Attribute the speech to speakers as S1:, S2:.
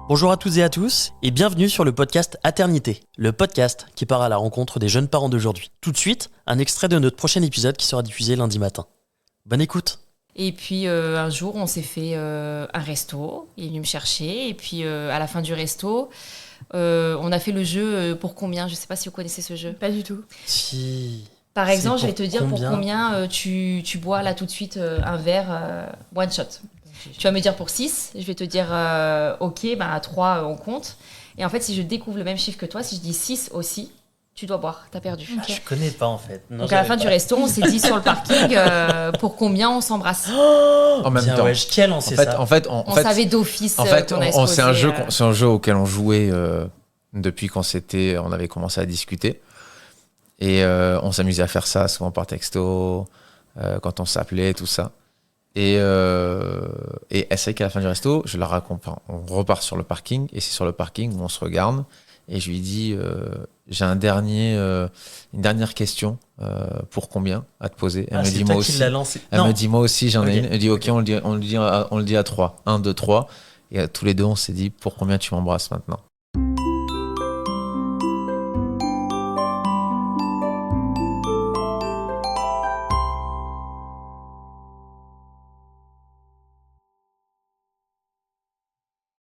S1: Bonjour à toutes et à tous et bienvenue sur le podcast Aternité, le podcast qui part à la rencontre des jeunes parents d'aujourd'hui. Tout de suite, un extrait de notre prochain épisode qui sera diffusé lundi matin. Bonne écoute.
S2: Et puis un jour, on s'est fait un resto, il est venu me chercher et puis à la fin du resto, on a fait le jeu pour combien ? Je ne sais pas si vous connaissez ce jeu.
S3: Pas du tout.
S1: Si...
S2: Par exemple, je vais
S1: pour
S2: te dire pour combien tu bois là tout de suite un verre one shot. Tu vas me dire pour 6, je vais te dire ok, à 3 on compte. Et en fait, si je découvre le même chiffre que toi, si je dis 6 aussi, tu dois boire, t'as perdu.
S1: Okay. Je connais pas en fait. Non,
S2: donc à la fin du resto, on s'est dit sur le parking pour combien on s'embrasse.
S1: En même temps. Ouais, quel on sait ça.
S2: On savait d'office.
S4: En fait, c'est un jeu auquel on jouait depuis qu'on avait commencé à discuter. Et on s'amusait à faire ça souvent par texto, quand on s'appelait, tout ça. Et c'est vrai qu'à la fin du resto, je la raconte. On repart sur le parking et c'est sur le parking où on se regarde et je lui dis j'ai une dernière question pour combien à te poser. Elle me dit moi aussi. Elle me dit moi aussi j'en ai une. Elle dit ok, on le dit à 3. 1, 2, 3. Et tous les deux on s'est dit pour combien tu m'embrasses maintenant.